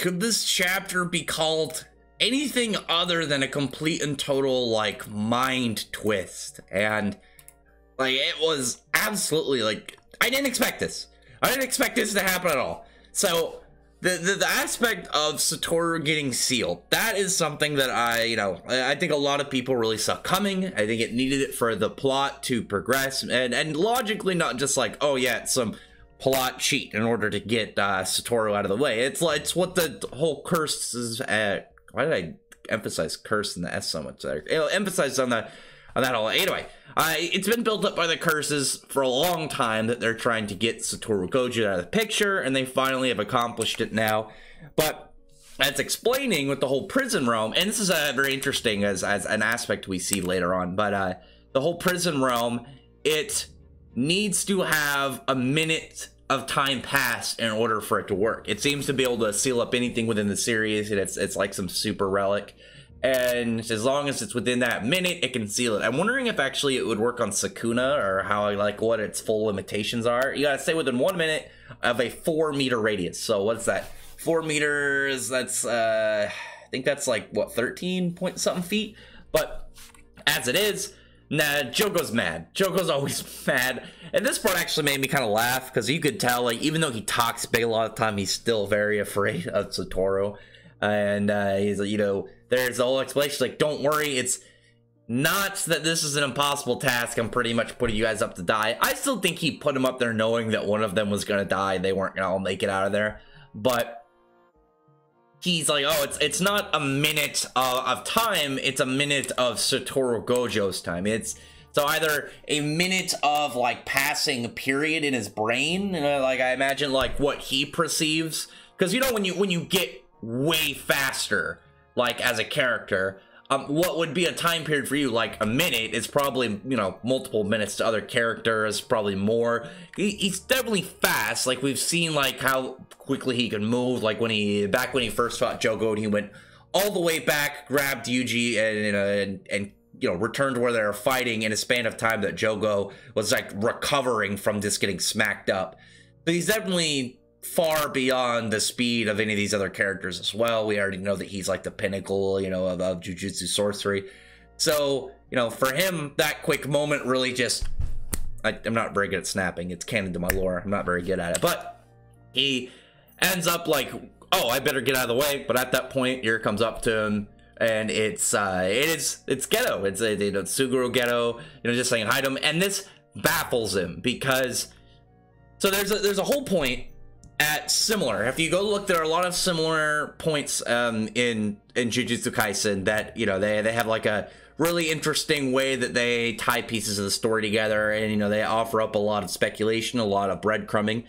could this chapter be called anything other than a complete and total, like, mind twist? And, like, it was absolutely, like, I didn't expect this. I didn't expect this to happen at all. So, the aspect of Satoru getting sealed, that is something that I think a lot of people really saw coming. I think it needed it for the plot to progress, and logically, not just like, oh yeah, it's some plot cheat in order to get Satoru out of the way. It's what the whole curse is. Why did I emphasize curse in the S so much there? It'll emphasize on that whole. Anyway, it's been built up by the curses for a long time that they're trying to get Satoru Gojo out of the picture, and they finally have accomplished it now. But that's explaining with the whole prison realm, and this is very interesting as an aspect we see later on. But the whole prison realm, it needs to have a minute of time pass in order for it to work. It seems to be able to seal up anything within the series, and it's like some super relic. And as long as it's within that minute, it can seal it. I'm wondering if actually it would work on Sukuna, or how, like, what its full limitations are. You gotta stay within 1 minute of a 4-meter radius. So what's that? 4 meters, that's, I think that's like, what, 13 point something feet? But as it is, nah, Jogo's mad. Jogo's always mad. And this part actually made me kind of laugh, because you could tell, like, even though he talks big a lot of the time, he's still very afraid of Satoru. And he's, you know, there's the whole explanation, like, don't worry, it's not that this is an impossible task. I'm pretty much putting you guys up to die. I still think he put him up there knowing that one of them was going to die. They weren't going to all make it out of there. But he's like, oh, it's not a minute of time. It's a minute of Satoru Gojo's time. It's so either a minute of, like, passing period in his brain, like, I imagine, like, what he perceives. Because, you know, when you get way faster, like, as a character, what would be a time period for you, like a minute, is probably, you know, multiple minutes to other characters, probably more. He's definitely fast. Like, we've seen, like, how quickly he can move. Like, back when he first fought Jogo, and he went all the way back, grabbed Yuji, and you know, returned to where they were fighting in a span of time that Jogo was, like, recovering from just getting smacked up. But he's definitely far beyond the speed of any of these other characters as well. We already know that he's, like, the pinnacle, you know, of Jujutsu sorcery. So, you know, for him, that quick moment really just... I'm not very good at snapping. It's canon to my lore. I'm not very good at it. But he ends up like, oh, I better get out of the way. But at that point, here comes up to him, and it's Geto. It's Suguru Geto, you know, just saying hi to him. And this baffles him, because... So there's a whole point at similar. If you go look, there are a lot of similar points in Jujutsu Kaisen that, you know, they have like a really interesting way that they tie pieces of the story together, and, you know, they offer up a lot of speculation, a lot of breadcrumbing.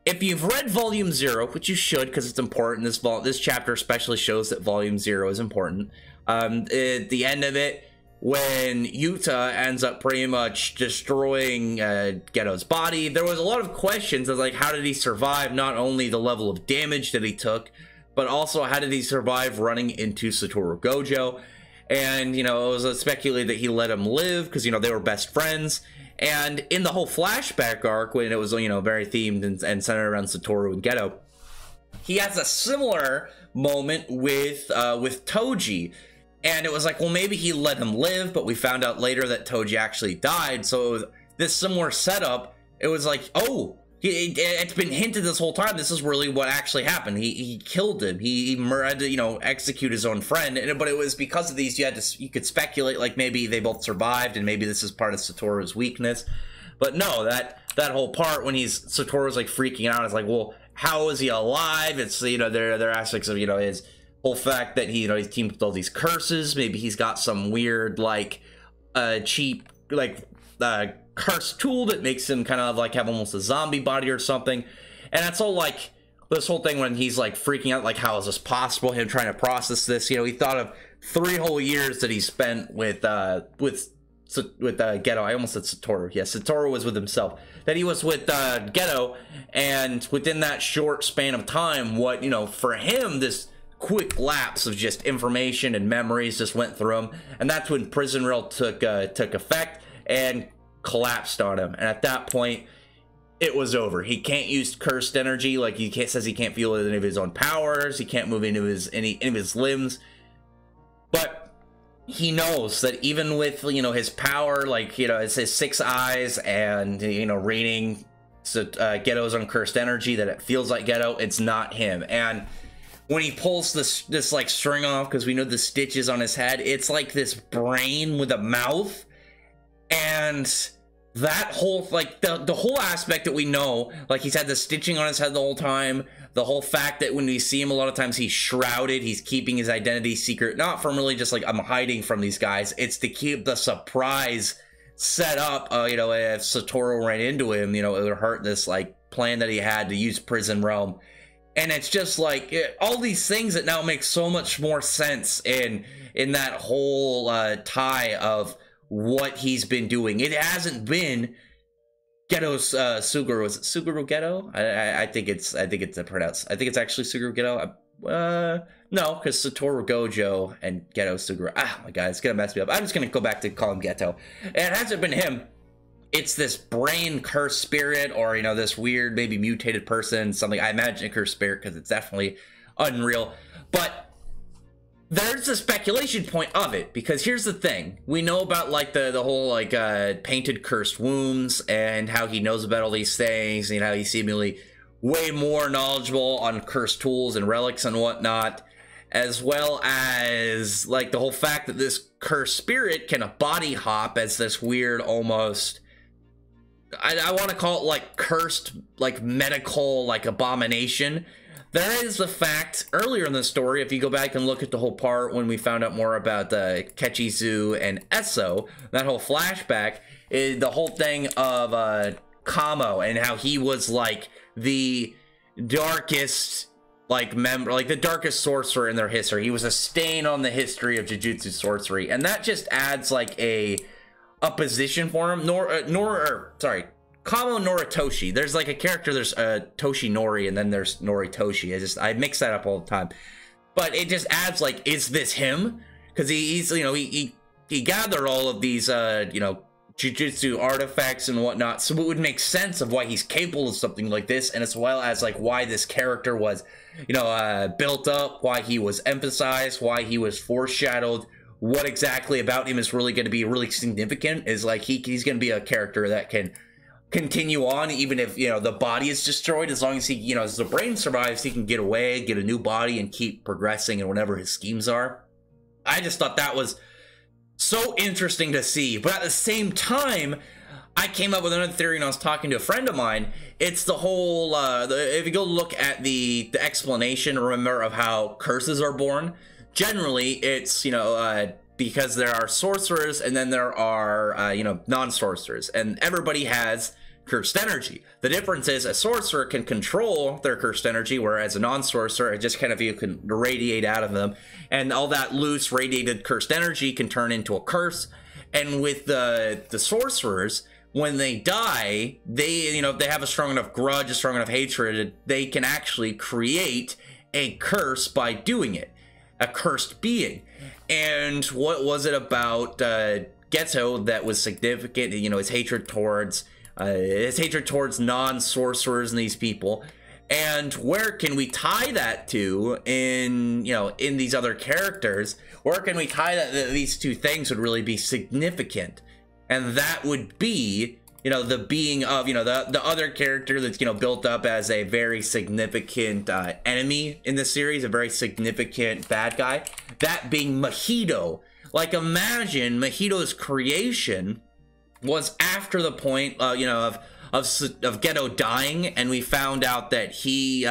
If you've read Volume 0, which you should, because it's important, this chapter especially shows that Volume 0 is important. At the end of it, when Yuta ends up pretty much destroying Geto's body, there was a lot of questions of, like, how did he survive not only the level of damage that he took, but also how did he survive running into Satoru Gojo. And, you know, it was speculated that he let him live because, you know, they were best friends. And in the whole flashback arc, when it was, you know, very themed and centered around Satoru and Geto, he has a similar moment with Toji. And it was like, well, maybe he let him live, but we found out later that Toji actually died. So it was this similar setup. It was like, oh, it's been hinted this whole time. This is really what actually happened. He killed him. He had to, you know, execute his own friend. But it was because of these, you could speculate, like, maybe they both survived, and maybe this is part of Satoru's weakness. But no, that whole part when Satoru's like freaking out, it's like, well, how is he alive? It's, you know, there are aspects of, you know, his whole fact that he, you know, he's teamed with all these curses. Maybe he's got some weird, like, cheap, like, curse tool that makes him kind of like have almost a zombie body or something. And that's all, like, this whole thing when he's like freaking out, like, how is this possible, him trying to process this. You know, he thought of 3 whole years that he spent with Geto. I almost said Satoru. Yes, Satoru was with himself. That he was with Geto, and within that short span of time, what, you know, for him, this quick lapse of just information and memories just went through him. And that's when Prison Rail took effect and collapsed on him. And at that point, it was over. He can't use cursed energy. Like, says he can't feel any of his own powers. He can't move any of his limbs. But he knows that even with, you know, his power, like, you know, it's his 6 eyes and, you know, reading Geto's uncursed energy, that it feels like Geto, it's not him. And when he pulls this like string off, because we know the stitches on his head, it's like this brain with a mouth. And that whole, like, the whole aspect that we know, like, he's had the stitching on his head the whole time, the whole fact that when we see him a lot of times he's shrouded, he's keeping his identity secret, not from really just like, I'm hiding from these guys, it's to keep the surprise set up. You know, if Satoru ran into him, you know, it would hurt this like plan that he had to use Prison Realm. And it's just like all these things that now make so much more sense in that whole tie of what he's been doing. It hasn't been Geto's Suguru. Is it Suguru Geto? I think it's pronounced. I think it's actually Suguru Geto. No, because Satoru Gojo and Geto Suguru. Ah, my God, it's gonna mess me up. I'm just gonna go back to call him Geto. It hasn't been him. It's this brain cursed spirit, or, you know, this weird, maybe mutated person, something. I imagine a cursed spirit because it's definitely unreal. But there's a speculation point of it, because here's the thing. We know about, like, the whole, like, painted cursed wombs, and how he knows about all these things, and how he's seemingly way more knowledgeable on cursed tools and relics and whatnot, as well as, like, the whole fact that this cursed spirit can body hop as this weird, almost, I want to call it, like, cursed, like, medical, like, abomination. There is the fact, earlier in the story, if you go back and look at the whole part when we found out more about Kechizu and Esso, that whole flashback, is the whole thing of Kamo, and how he was, like, the darkest, like, member, like, the darkest sorcerer in their history. He was a stain on the history of Jujutsu sorcery, and that just adds, like, a position for him. Kamo Noritoshi. There's like a character, there's Toshi Nori, and then there's Noritoshi. I mix that up all the time. But it just adds, like, is this him? Because he's, you know, he gathered all of these, you know, Jujutsu artifacts and whatnot, so it would make sense of why he's capable of something like this, and as well as, like, why this character was, you know, built up, why he was emphasized, why he was foreshadowed. What exactly about him is really going to be really significant is, like, he's going to be a character that can continue on even if, you know, the body is destroyed. As long as he, you know, as the brain survives, he can get away, get a new body, and keep progressing in whatever his schemes are. I just thought that was so interesting to see. But at the same time, I came up with another theory when I was talking to a friend of mine. It's the whole, if you go look at the explanation, remember, of how curses are born. Generally, it's, you know, because there are sorcerers and then there are, you know, non-sorcerers. And everybody has cursed energy. The difference is a sorcerer can control their cursed energy, whereas a non-sorcerer, it just kind of, you can radiate out of them. And all that loose radiated cursed energy can turn into a curse. And with the sorcerers, when they die, they, you know, if they have a strong enough grudge, a strong enough hatred, they can actually create a curse by doing it. A cursed being. And what was it about Geto that was significant? You know, his hatred towards non-sorcerers and these people. And where can we tie that to in, you know, in these other characters? Where can we tie that these two things would really be significant? And that would be, you know, the being of, you know, the other character that's, you know, built up as a very significant enemy in the series, a very significant bad guy, that being Mahito. Like, imagine Mahito's creation was after the point, you know, of Geto dying, and we found out that he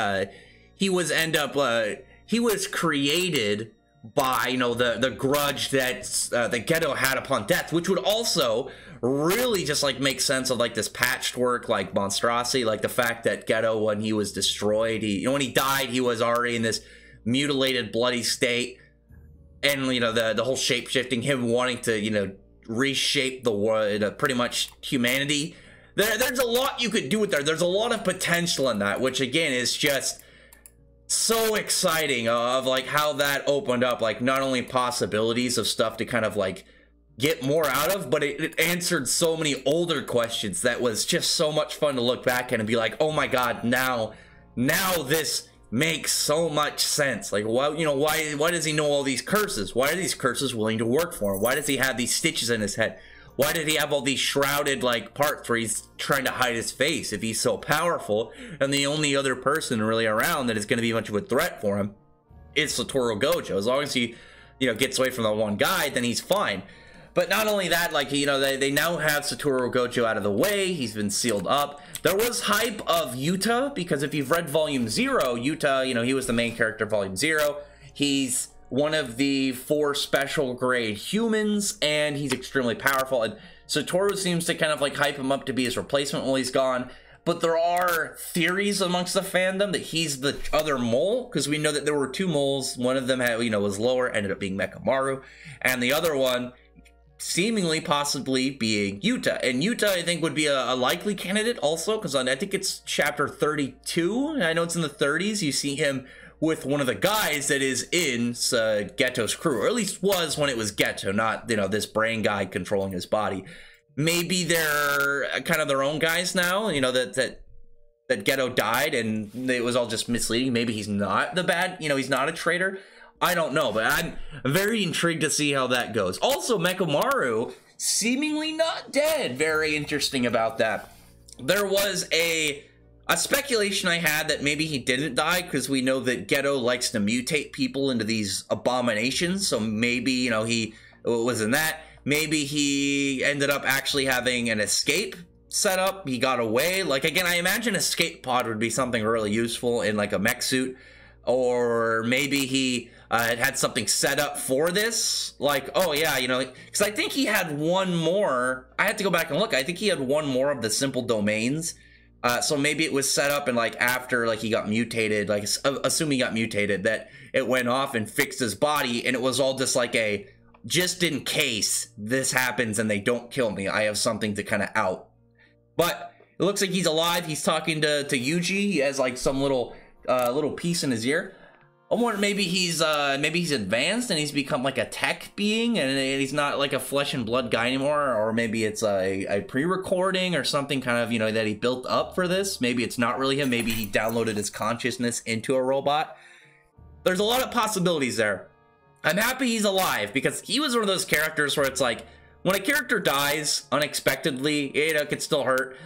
was created by, you know, the grudge that Geto had upon death, which would also really just, like, make sense of, like, this patchwork, like, monstrosity, like the fact that Geto, when he was destroyed, you know, when he died, he was already in this mutilated, bloody state, and, you know, the whole shape-shifting, him wanting to, you know, reshape the world, pretty much humanity. There's a lot you could do with that. There's a lot of potential in that, which, again, is just so exciting of, like, how that opened up, like, not only possibilities of stuff to kind of, like, get more out of, but it answered so many older questions that was just so much fun to look back at and be like, oh my god, now this makes so much sense. Like, why, you know, why does he know all these curses? Why are these curses willing to work for him? Why does he have these stitches in his head? Why did he have all these shrouded, like, parts where he's trying to hide his face if he's so powerful, and the only other person really around that is going to be much of a threat for him is Satoru Gojo? As long as he, you know, gets away from the one guy, then he's fine. But not only that, like, you know, they now have Satoru Gojo out of the way. He's been sealed up. There was hype of Yuta, because if you've read Volume 0, Yuta, you know, he was the main character of Volume 0. He's one of the 4 special grade humans, and he's extremely powerful. And Satoru seems to kind of, like, hype him up to be his replacement while he's gone. But there are theories amongst the fandom that he's the other mole, because we know that there were 2 moles. One of them had, you know, was lower, ended up being Mekamaru, and the other one seemingly possibly being Yuta. And Yuta, I think, would be a likely candidate also, because I think it's chapter 32. I know it's in the 30s. You see him with one of the guys that is in Geto's crew, or at least was when it was Geto, not, you know, this brain guy controlling his body. Maybe they're kind of their own guys now, you know, that Geto died and it was all just misleading. Maybe he's not the bad, you know, he's not a traitor. I don't know, but I'm very intrigued to see how that goes. Also, Mekamaru seemingly not dead. Very interesting about that. There was a speculation I had that maybe he didn't die, because we know that Geto likes to mutate people into these abominations. So maybe, you know, he was in that. Maybe he ended up actually having an escape set up. He got away. Like, again, I imagine escape pod would be something really useful in, like, a mech suit. Or maybe he had something set up for this, like, oh yeah, you know, because I think he had one more. I had to go back and look. I think he had one more of the simple domains, so maybe it was set up, and like after, like, he got mutated, like, assume he got mutated, that it went off and fixed his body, and it was all just like a, just in case this happens and they don't kill me, I have something to kind of out. But it looks like he's alive. He's talking to Yuji. He has like some little piece in his ear. I wonder, maybe he's advanced and he's become like a tech being, and he's not like a flesh and blood guy anymore. Or maybe it's a pre-recording or something kind of, you know, that he built up for this. Maybe it's not really him. Maybe he downloaded his consciousness into a robot. There's a lot of possibilities there. I'm happy he's alive, because he was one of those characters where it's like, when a character dies unexpectedly, you know, it could still hurt.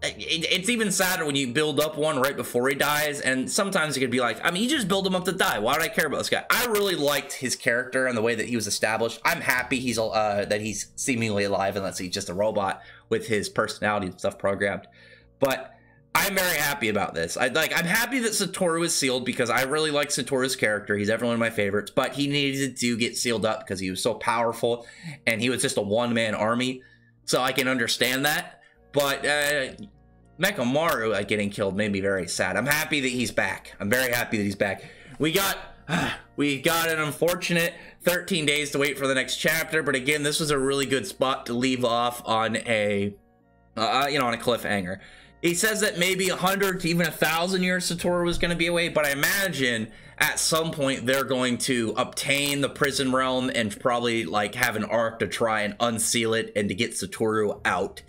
It's even sadder when you build up one right before he dies, and sometimes it could be like, I mean, you just build him up to die. Why would I care about this guy? I really liked his character and the way that he was established. I'm happy he's that he's seemingly alive, unless he's just a robot with his personality and stuff programmed. But I'm very happy about this. I'm happy that Satoru is sealed, because I really like Satoru's character. He's every one of my favorites, but he needed to get sealed up because he was so powerful and he was just a one-man army. So I can understand that. But Mekamaru getting killed made me very sad. I'm happy that he's back. I'm very happy that he's back. We got an unfortunate 13 days to wait for the next chapter, but again, this was a really good spot to leave off on a on a cliffhanger. He says that maybe 100 to even 1,000 years Satoru was going to be away, but I imagine at some point they're going to obtain the prison realm and probably like have an arc to try and unseal it and to get Satoru out.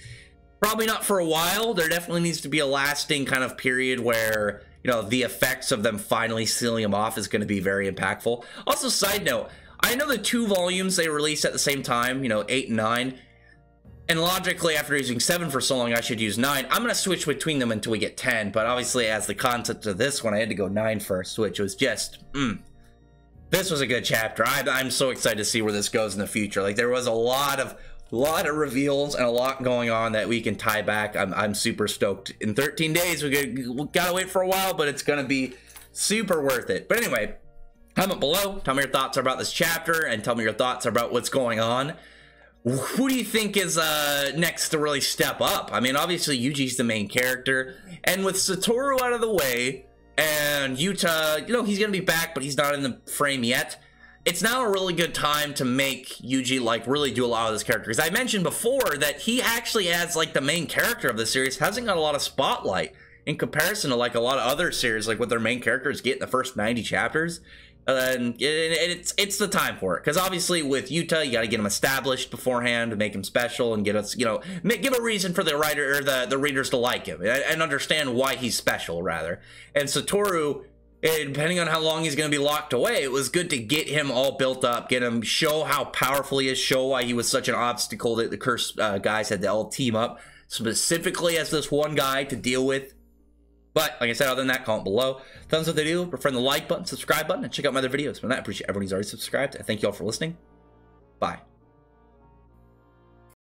Probably not for a while. There definitely needs to be a lasting kind of period where, you know, the effects of them finally sealing him off is going to be very impactful. Also, side note, I know the 2 volumes they released at the same time, you know, 8 and 9. And logically, after using 7 for so long, I should use 9. I'm going to switch between them until we get 10. But obviously, as the concept of this one, I had to go 9 first, which was just, this was a good chapter. I'm so excited to see where this goes in the future. Like, there was a lot of reveals and a lot going on that we can tie back. I'm super stoked. In 13 days, we gotta wait for a while, but it's gonna be super worth it. But anyway, comment below, tell me your thoughts about this chapter, and tell me your thoughts about what's going on. Who do you think is next to really step up? I mean, obviously Yuji's the main character, and with Satoru out of the way and Yuta, you know, he's gonna be back, but he's not in the frame yet. It's now a really good time to make Yuji, like, really do a lot of this character. Because I mentioned before that he actually, as, like, the main character of the series, hasn't got a lot of spotlight in comparison to, like, a lot of other series, like, what their main characters get in the first 90 chapters. And it's the time for it, because obviously with Yuta, you got to get him established beforehand to make him special and get us, you know, give a reason for the writer or the readers to like him and understand why he's special, rather. And Satoru, depending on how long he's going to be locked away, it was good to get him all built up, get him, show how powerful he is, show why he was such an obstacle that the cursed guys had to all team up specifically as this one guy to deal with. But like I said, other than that, comment below. Thumbs up the video, prefer the like button, subscribe button, and check out my other videos. From that, I appreciate everyone who's already subscribed. I thank you all for listening. Bye.